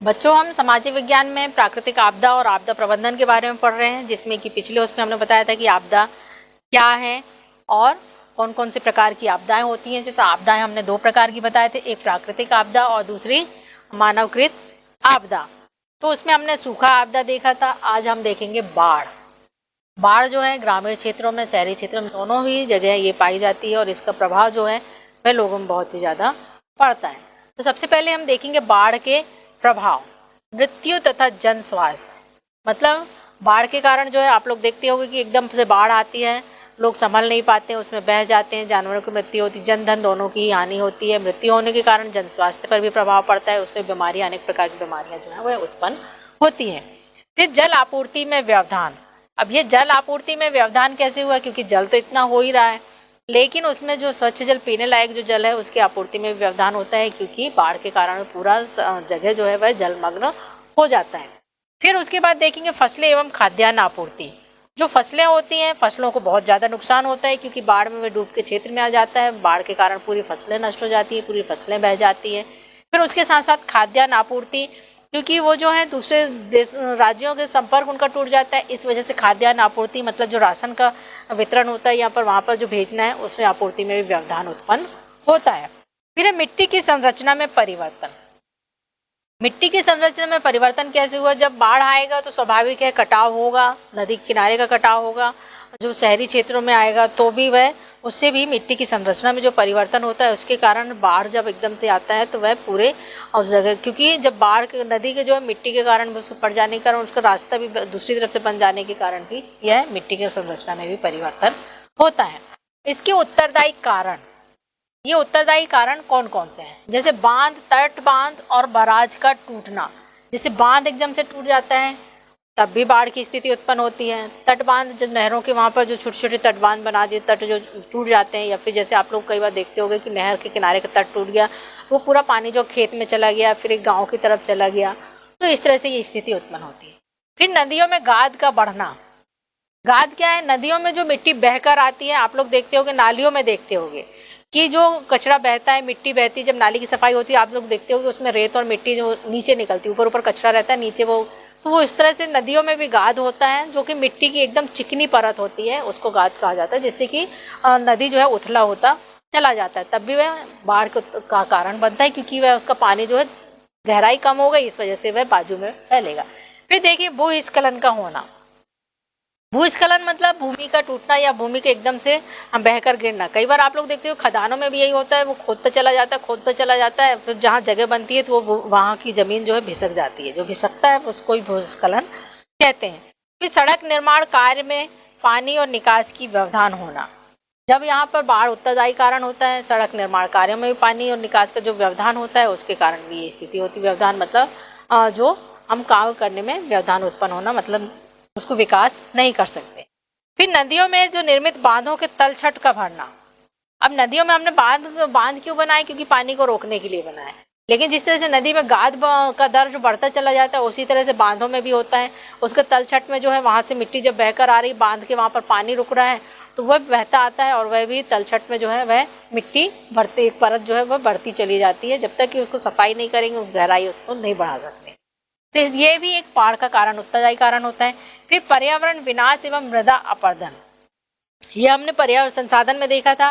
बच्चों, हम सामाजिक विज्ञान में प्राकृतिक आपदा और आपदा प्रबंधन के बारे में पढ़ रहे हैं, जिसमें कि पिछले उसमें हमने बताया था कि आपदा क्या है और कौन कौन से प्रकार की आपदाएं होती हैं। जैसे आपदाएं हमने दो प्रकार की बताए थे, एक प्राकृतिक आपदा और दूसरी मानवकृत आपदा। तो उसमें हमने सूखा आपदा देखा था। आज हम देखेंगे बाढ़। बाढ़ जो है ग्रामीण क्षेत्रों में, शहरी क्षेत्रों में, दोनों ही जगह ये पाई जाती है और इसका प्रभाव जो है वह लोगों में बहुत ही ज़्यादा पड़ता है। तो सबसे पहले हम देखेंगे बाढ़ के प्रभाव, मृत्यु तथा जन स्वास्थ्य। मतलब बाढ़ के कारण जो है आप लोग देखते होंगे कि एकदम से बाढ़ आती है, लोग संभल नहीं पाते हैं, उसमें बह जाते हैं, जानवरों की मृत्यु होती है, जन धन दोनों की हानि होती है। मृत्यु होने के कारण जन स्वास्थ्य पर भी प्रभाव पड़ता है, उसमें बीमारियां, अनेक प्रकार की बीमारियां जो है वह उत्पन्न होती हैं। फिर जल आपूर्ति में व्यवधान। अब ये जल आपूर्ति में व्यवधान कैसे हुआ, क्योंकि जल तो इतना हो ही रहा है, लेकिन उसमें जो स्वच्छ जल, पीने लायक जो जल है, उसकी आपूर्ति में व्यवधान होता है, क्योंकि बाढ़ के कारण पूरा जगह जो है वह जलमग्न हो जाता है। फिर उसके बाद देखेंगे फसलें एवं खाद्यान्न आपूर्ति। जो फसलें होती हैं, फसलों को बहुत ज़्यादा नुकसान होता है, क्योंकि बाढ़ में वह डूब के क्षेत्र में आ जाता है। बाढ़ के कारण पूरी फसलें नष्ट हो जाती है, पूरी फसलें बह जाती है। फिर उसके साथ साथ खाद्यान्न आपूर्ति, क्योंकि वो जो है दूसरे देश राज्यों के संपर्क उनका टूट जाता है, इस वजह से खाद्यान्न आपूर्ति, मतलब जो राशन का वितरण होता है यहाँ पर वहाँ पर जो भेजना है, उसमें आपूर्ति में भी व्यवधान उत्पन्न होता है। फिर मिट्टी की संरचना में परिवर्तन। मिट्टी की संरचना में परिवर्तन कैसे हुआ, जब बाढ़ आएगा तो स्वाभाविक है कटाव होगा, नदी किनारे का कटाव होगा। जो शहरी क्षेत्रों में आएगा तो भी वह, उससे भी मिट्टी की संरचना में जो परिवर्तन होता है, उसके कारण बाढ़ जब एकदम से आता है तो वह पूरे उस जगह, क्योंकि जब बाढ़ नदी के जो है मिट्टी के कारण उसको पड़ जाने के कारण, उसका रास्ता भी दूसरी तरफ से बन जाने के कारण भी यह मिट्टी की संरचना में भी परिवर्तन होता है। इसके उत्तरदायी कारण, ये उत्तरदायी कारण कौन कौन से हैं, जैसे बांध, तट बांध और बराज का टूटना। जैसे बांध एकदम से टूट जाता है तब भी बाढ़ की स्थिति उत्पन्न होती है। तट बांध, जब नहरों के वहाँ पर जो छोटे छोटे तट बांध बना दिए, तट जो टूट जाते हैं, या फिर जैसे आप लोग कई बार देखते होंगे कि नहर के किनारे का तट टूट गया, वो पूरा पानी जो खेत में चला गया, फिर एक गाँव की तरफ चला गया, तो इस तरह से ये स्थिति उत्पन्न होती है। फिर नदियों में गाद का बढ़ना। गाद क्या है, नदियों में जो मिट्टी बहकर आती है, आप लोग देखते होंगे, नालियों में देखते होंगे कि जो कचरा बहता है, मिट्टी बहती है, जब नाली की सफाई होती है, आप लोग देखते होंगे उसमें रेत और मिट्टी जो नीचे निकलती है, ऊपर ऊपर कचरा रहता है, नीचे वो, तो वो इस तरह से नदियों में भी गाद होता है, जो कि मिट्टी की एकदम चिकनी परत होती है, उसको गाद कहा जाता है, जिससे कि नदी जो है उथला होता चला जाता है, तब भी वह बाढ़ का कारण बनता है, क्योंकि वह उसका पानी जो है गहराई कम हो गई, इस वजह से वह बाजू में फैलेगा। फिर देखिए भूस्खलन का होना। भूस्खलन मतलब भूमि का टूटना या भूमि के एकदम से बहकर गिरना। कई बार आप लोग देखते हो खदानों में भी यही होता है, वो खोदता चला जाता है, खोदता चला जाता है, फिर जहाँ जगह बनती है तो वो वहाँ की जमीन जो है भिसक जाती है, जो भिसकता है उसको ही भूस्खलन कहते हैं। फिर सड़क निर्माण कार्य में पानी और निकास की व्यवधान होना। जब यहाँ पर बाढ़ उत्तरदायी कारण होता है, सड़क निर्माण कार्यों में भी पानी और निकास का जो व्यवधान होता है, उसके कारण भी ये स्थिति होती है। व्यवधान मतलब जो हम काम करने में व्यवधान उत्पन्न होना, मतलब उसको विकास नहीं कर सकते। फिर नदियों में जो निर्मित बांधों के तलछट का भरना। अब नदियों में हमने बांध क्यों बनाए, क्योंकि पानी को रोकने के लिए बनाए, लेकिन जिस तरह से नदी में गाद का दर जो बढ़ता चला जाता है, उसी तरह से बांधों में भी होता है। उसके तलछट में जो है वहां से मिट्टी जब बहकर आ रही, बांध के वहां पर पानी रुक रहा है, तो वह बहता आता है और वह भी तलछट में जो है वह मिट्टी बढ़ती, एक परत जो है वह बढ़ती चली जाती है, जब तक कि उसको सफाई नहीं करेंगे, उस गहराई उसको नहीं बढ़ा सकते। तो ये भी एक बाढ़ का कारण, उत्तरदायी कारण होता है। फिर पर्यावरण विनाश एवं मृदा अपरदन। ये हमने पर्यावरण संसाधन में देखा था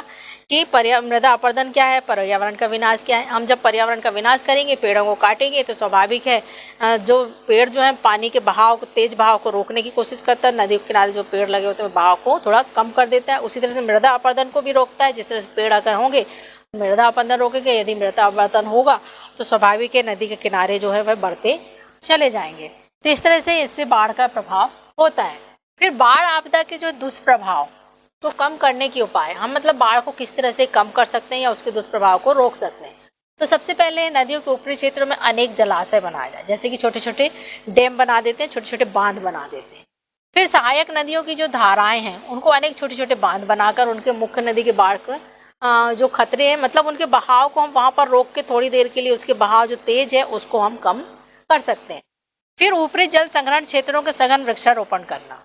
कि मृदा अपरदन क्या है, पर्यावरण का विनाश क्या है। हम जब पर्यावरण का विनाश करेंगे, पेड़ों को काटेंगे, तो स्वाभाविक है जो पेड़ जो है पानी के बहाव को, तेज बहाव को रोकने की कोशिश करता है। नदी के किनारे जो पेड़ लगे होते हैं बहाव को थोड़ा कम कर देता है। उसी तरह से मृदा अपरदन को भी रोकता है। जिस तरह से पेड़ अगर होंगे मृदा अपरदन रोकेंगे, यदि मृदा अपरदन होगा तो स्वाभाविक है नदी के किनारे जो है वह बढ़ते चले जाएंगे। तो इस तरह से इससे बाढ़ का प्रभाव होता है। फिर बाढ़ आपदा के जो दुष्प्रभाव को कम करने के उपाय, हम मतलब बाढ़ को किस तरह से कम कर सकते हैं या उसके दुष्प्रभाव को रोक सकते हैं। तो सबसे पहले नदियों के ऊपरी क्षेत्रों में अनेक जलाशय बनाए जाए, जैसे कि छोटे छोटे डैम बना देते हैं, छोटे छोटे बांध बना देते हैं। फिर सहायक नदियों की जो धाराएं हैं, उनको अनेक छोटे छोटे बांध बनाकर उनके मुख्य नदी के बाढ़ के जो खतरे हैं, मतलब उनके बहाव को हम वहां पर रोक के थोड़ी देर के लिए उसके बहाव जो तेज है उसको हम कम कर सकते हैं। फिर ऊपरी जल संग्रहण क्षेत्रों के सघन वृक्षारोपण करना।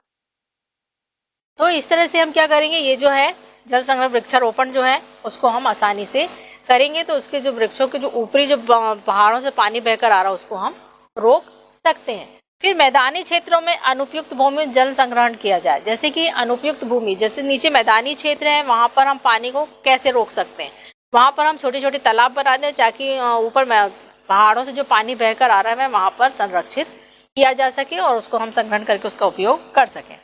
तो इस तरह से हम क्या करेंगे, ये जो है जल संग्रहण वृक्षारोपण जो है उसको हम आसानी से करेंगे, तो उसके जो वृक्षों के जो ऊपरी जो पहाड़ों से पानी बहकर आ रहा है उसको हम रोक सकते हैं। फिर मैदानी क्षेत्रों में अनुपयुक्त भूमि में जल संग्रहण किया जाए। जैसे कि अनुपयुक्त भूमि, जैसे नीचे मैदानी क्षेत्र है, वहाँ पर हम पानी को कैसे रोक सकते हैं? वहाँ पर हम छोटे छोटे तालाब बना दें ताकि ऊपर पहाड़ों से जो पानी बहकर आ रहा है वहाँ पर संरक्षित किया जा सके और उसको हम संग्रहण करके उसका उपयोग कर सकें।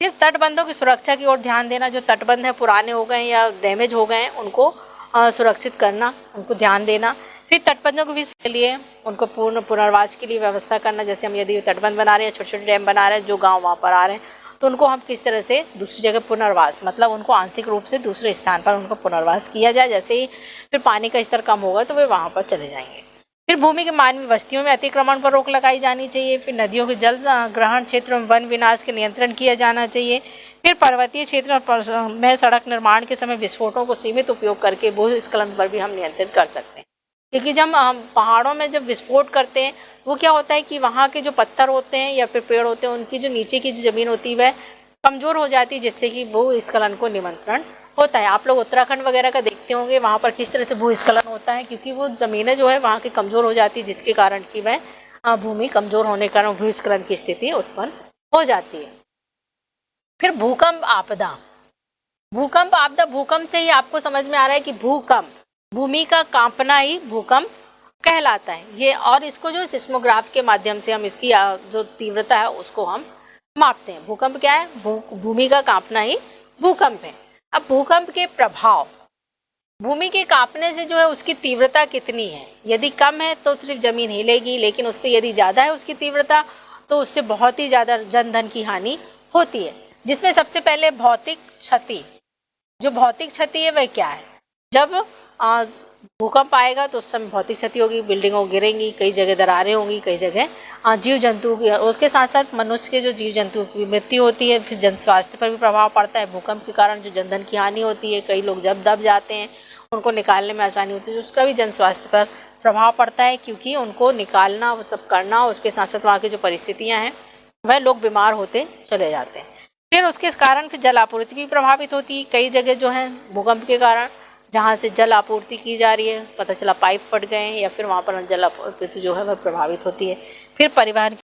फिर तटबंधों की सुरक्षा की ओर ध्यान देना। जो तटबंध है पुराने हो गए या डैमेज हो गए हैं उनको सुरक्षित करना, उनको ध्यान देना। फिर तटबंधों के लिए उनको पुनर्वास के लिए व्यवस्था करना। जैसे हम यदि तटबंध बना रहे हैं, छोटे छोटे डैम बना रहे हैं, जो गांव वहाँ पर आ रहे हैं, तो उनको हम किस तरह से दूसरी जगह पुनर्वास, मतलब उनको आंशिक रूप से दूसरे स्थान पर उनको पुनर्वास किया जाए। जैसे ही फिर पानी का स्तर कम होगा तो वे वहाँ पर चले जाएंगे। फिर भूमि के मानवीय बस्तियों में अतिक्रमण पर रोक लगाई जानी चाहिए। फिर नदियों के जल ग्रहण क्षेत्रों में वन विनाश के नियंत्रण किया जाना चाहिए। फिर पर्वतीय क्षेत्र में सड़क निर्माण के समय विस्फोटों को सीमित उपयोग करके भूस्खलन पर भी हम नियंत्रित कर सकते हैं। क्योंकि जब हम पहाड़ों में जब विस्फोट करते हैं वो क्या होता है कि वहाँ के जो पत्थर होते हैं या फिर पेड़ होते हैं उनकी जो नीचे की जो ज़मीन होती है वह कमज़ोर हो जाती है, जिससे कि भूस्खलन को निमंत्रण होता है। आप लोग उत्तराखंड वगैरह का देखते होंगे वहाँ पर किस तरह से भूस्खलन होता है, क्योंकि वो ज़मीनें जो है वहाँ की कमज़ोर हो जाती है, जिसके कारण कि वह भूमि कमज़ोर होने के कारण भूस्खलन की स्थिति उत्पन्न हो जाती है। फिर भूकंप आपदा। भूकंप आपदा, भूकंप से ही आपको समझ में आ रहा है कि भूकंप, भूमि का कांपना ही भूकंप कहलाता है ये। और इसको जो सिस्मोग्राफ के माध्यम से हम इसकी जो तीव्रता है उसको हम मापते हैं। भूकंप क्या है? भूमि का कांपना ही भूकंप है। अब भूकंप के प्रभाव, भूमि के कांपने से जो है उसकी तीव्रता कितनी है। यदि कम है तो सिर्फ जमीन हिलेगी, लेकिन उससे यदि ज़्यादा है उसकी तीव्रता तो उससे बहुत ही ज़्यादा जन धन की हानि होती है। जिसमें सबसे पहले भौतिक क्षति। जो भौतिक क्षति है वह क्या है? जब भूकंप आएगा तो उस समय भौतिक क्षति होगी, बिल्डिंगों गिरेंगी, कई जगह दरारें होंगी, कई जगह जीव जंतु की, उसके साथ साथ मनुष्य के जो जीव जंतु की मृत्यु होती है। फिर जन स्वास्थ्य पर भी प्रभाव पड़ता है। भूकंप के कारण जो जनधन की हानि होती है, कई लोग जब दब जाते हैं उनको निकालने में आसानी होती है, उसका भी जन स्वास्थ्य पर प्रभाव पड़ता है, क्योंकि उनको निकालना, वो सब करना, उसके साथ साथ वहाँ की जो परिस्थितियाँ हैं वह लोग बीमार होते चले जाते हैं। फिर उसके कारण फिर जल आपूर्ति भी प्रभावित होती है। कई जगह जो है भूकंप के कारण जहाँ से जल आपूर्ति की जा रही है, पता चला पाइप फट गए हैं या फिर वहाँ पर जल आपूर्ति जो है वह प्रभावित होती है। फिर परिवहन